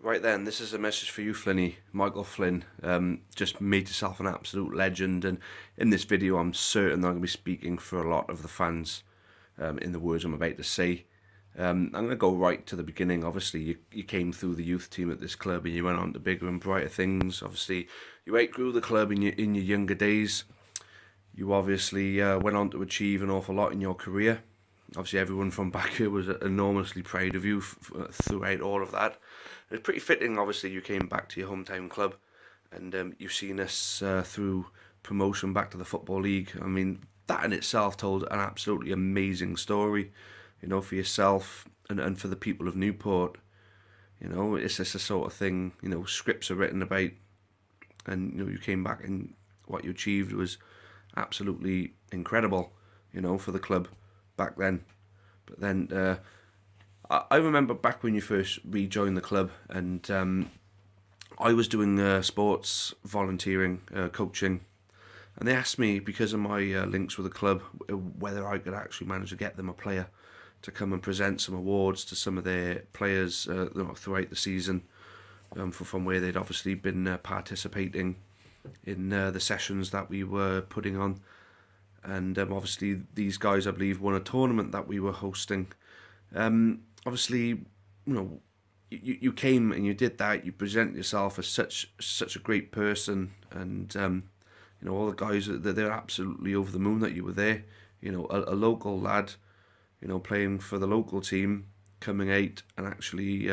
Right then, this is a message for you, Flinny. Michael Flynn. Just made yourself an absolute legend, and in this video, I'm certain that I'm going to be speaking for a lot of the fans in the words I'm about to say. I'm going to go right to the beginning. Obviously, you came through the youth team at this club, and you went on to bigger and brighter things. Obviously, you outgrew the club in your younger days. You obviously went on to achieve an awful lot in your career. Obviously, everyone from back here was enormously proud of you throughout all of that. It's pretty fitting, obviously, you came back to your hometown club and you've seen us through promotion back to the Football League. I mean, that in itself told an absolutely amazing story, for yourself and for the people of Newport. It's just the sort of thing, scripts are written about, and, you came back and what you achieved was absolutely incredible, for the club back then. But then I remember back when you first rejoined the club, and I was doing sports volunteering, coaching, and they asked me, because of my links with the club, whether I could actually manage to get them a player to come and present some awards to some of their players throughout the season, from where they'd obviously been participating in the sessions that we were putting on. And obviously these guys, I believe, won a tournament that we were hosting. Obviously, you came and you did that. You present yourself as such a great person, and all the guys, they're absolutely over the moon that you were there. A local lad, playing for the local team, coming out and actually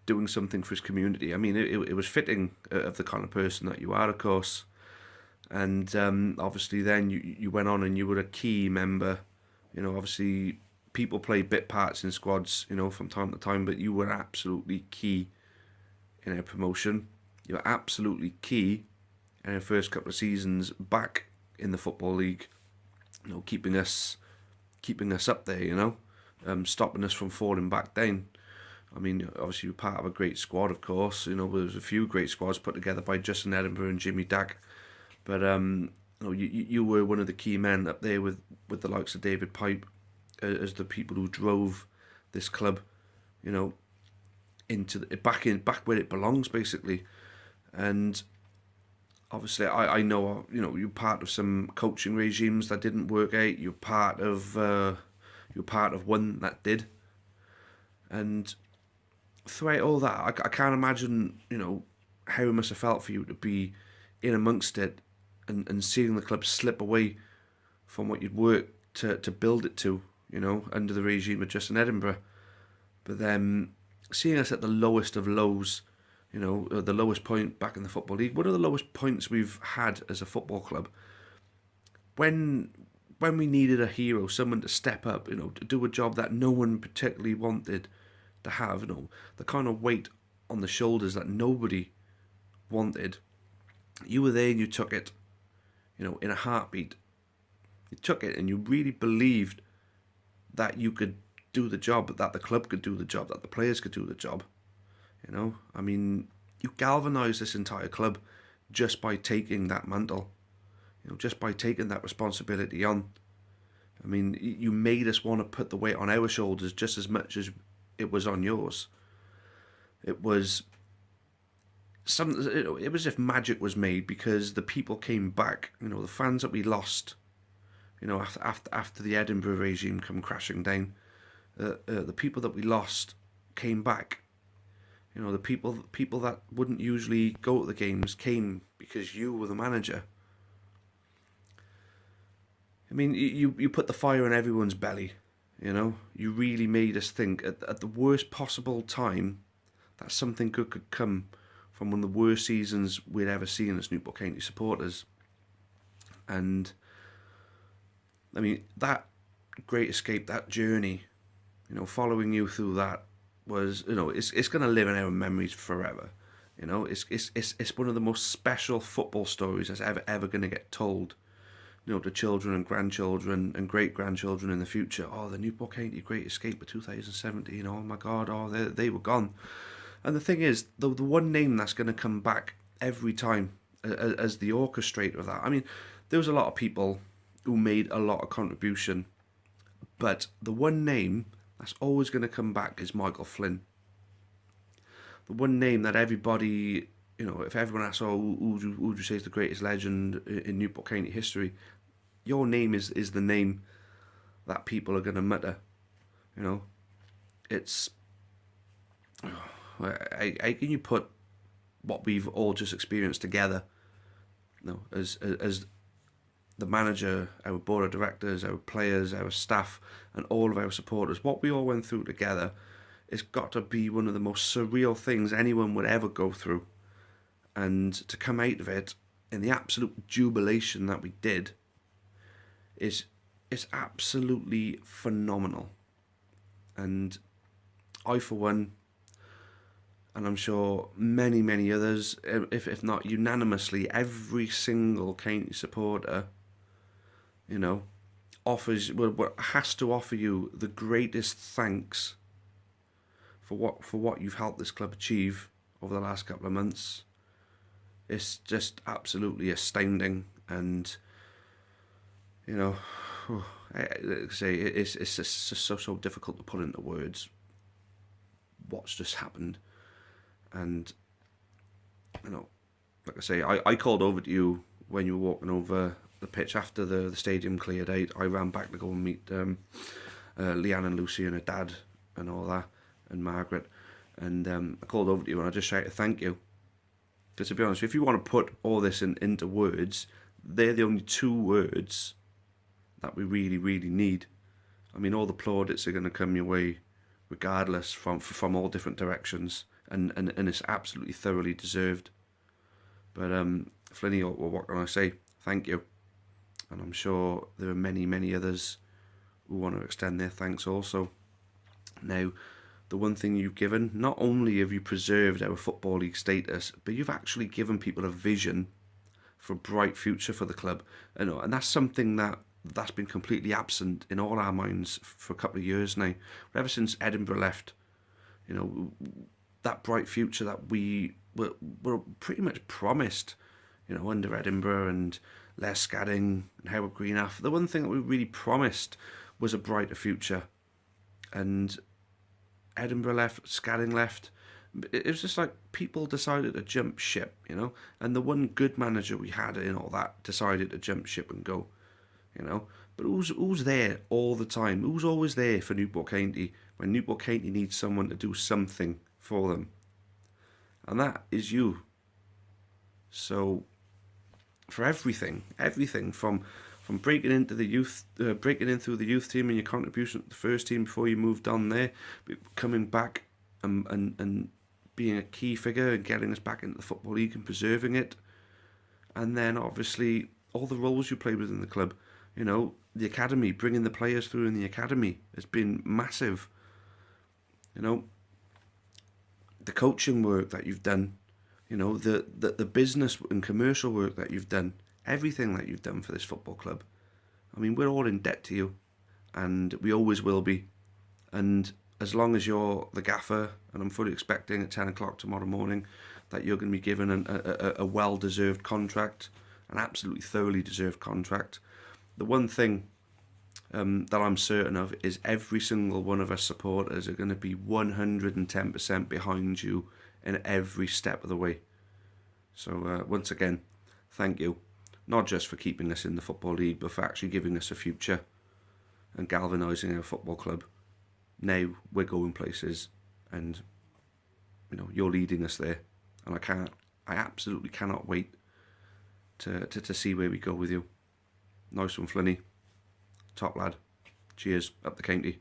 doing something for his community. I mean, it was fitting of the kind of person that you are, of course. And obviously then you went on and you were a key member. Obviously people play bit parts in squads, from time to time, but you were absolutely key in our promotion. You were absolutely key in our first couple of seasons back in the Football League, keeping us up there, stopping us from falling back down. I mean, obviously you're part of a great squad, of course. There was a few great squads put together by Justin Edinburgh and Jimmy Dack. But you were one of the key men up there with the likes of David Pipe as the people who drove this club, into back where it belongs, basically. And obviously, I know you're part of some coaching regimes that didn't work out. You're part of one that did. And throughout all that, I can't imagine how it must have felt for you to be in amongst it. And seeing the club slip away from what you'd worked to build it to, under the regime of Justin Edinburgh. But then seeing us at the lowest of lows, the lowest point back in the Football League, one of the lowest points we've had as a football club. When we needed a hero, someone to step up, to do a job that no one particularly wanted to have, the kind of weight on the shoulders that nobody wanted, you were there and you took it. In a heartbeat. You took it and you really believed that you could do the job, that the club could do the job, that the players could do the job. I mean, you galvanised this entire club just by taking that mantle, just by taking that responsibility on. I mean, you made us want to put the weight on our shoulders just as much as it was on yours. It was it was as if magic was made, because the people came back. The fans that we lost, after the Edinburgh regime come crashing down, the people that we lost came back. The people that wouldn't usually go to the games came because you were the manager. I mean, you put the fire in everyone's belly. You really made us think at the worst possible time that something good could come from one of the worst seasons we'd ever seen as Newport County supporters. And I mean, that great escape, that journey, following you through that was, it's going to live in our memories forever. It's one of the most special football stories that's ever going to get told, to children and grandchildren and great-grandchildren in the future. Oh, the Newport County Great Escape of 2017, oh my God, they were gone. And the thing is, the one name that's going to come back every time as the orchestrator of that, I mean, there was a lot of people who made a lot of contribution, but the one name that's always going to come back is Michael Flynn. the one name that everybody, you know, if everyone asks, oh, who do you say is the greatest legend in Newport County history, your name is the name that people are going to mutter. You know, it's, how can you put what we've all just experienced together, you know, as the manager, our board of directors, our players, our staff, and all of our supporters, what we all went through together, it's got to be one of the most surreal things anyone would ever go through. And to come out of it in the absolute jubilation that we did is absolutely phenomenal. And I, for one, and I'm sure many, many others, if not unanimously, every single county supporter, you know, has to offer you the greatest thanks for what you've helped this club achieve over the last couple of months. It's just absolutely astounding, and you know, like I say, it's just so difficult to put into words what's just happened. And you know, like I say, I called over to you when you were walking over the pitch after the stadium cleared out. I ran back to go and meet Leanne and Lucy and her dad and all that, and Margaret, and I called over to you and I just shouted thank you. Because to be honest, if you want to put all this into words, they're the only two words that we really, really need. I mean, all the plaudits are going to come your way regardless from all different directions, and it's absolutely thoroughly deserved. But Flinny, what can I say? Thank you. And I'm sure there are many, many others who want to extend their thanks also. Now, the one thing you've given, not only have you preserved our Football League status, but you've actually given people a vision for a bright future for the club. And that's something that's been completely absent in all our minds for a couple of years now. Ever since Edinburgh left, you know, that bright future that we were pretty much promised, you know, under Edinburgh and Les Scadding and Howard Greenaff. The one thing that we really promised was a brighter future. And Edinburgh left, Scadding left. It was just like people decided to jump ship, you know. And the one good manager we had in all that decided to jump ship and go, you know. But who's there all the time? Who's always there for Newport County when Newport County needs someone to do something for them? And that is you. So for everything from breaking into the youth, breaking in through the youth team and your contribution to the first team before you moved on there, coming back and being a key figure and getting us back into the Football League and preserving it, and then obviously all the roles you played within the club, you know, the academy, bringing the players through in the academy has been massive. You know, the coaching work that you've done, you know, the business and commercial work that you've done, everything that you've done for this football club. I mean, we're all in debt to you, and we always will be. And as long as you're the gaffer, and I'm fully expecting at 10 o'clock tomorrow morning that you're going to be given a well-deserved contract, an absolutely thoroughly deserved contract. The one thing that I'm certain of is every single one of us supporters are going to be 110% behind you in every step of the way. So once again, thank you. Not just for keeping us in the Football League, but for actually giving us a future and galvanising our football club. Now we're going places, and you know, you're leading us there, and I absolutely cannot wait to see where we go with you. Nice one, Flinny. Top lad. Cheers. Up the county.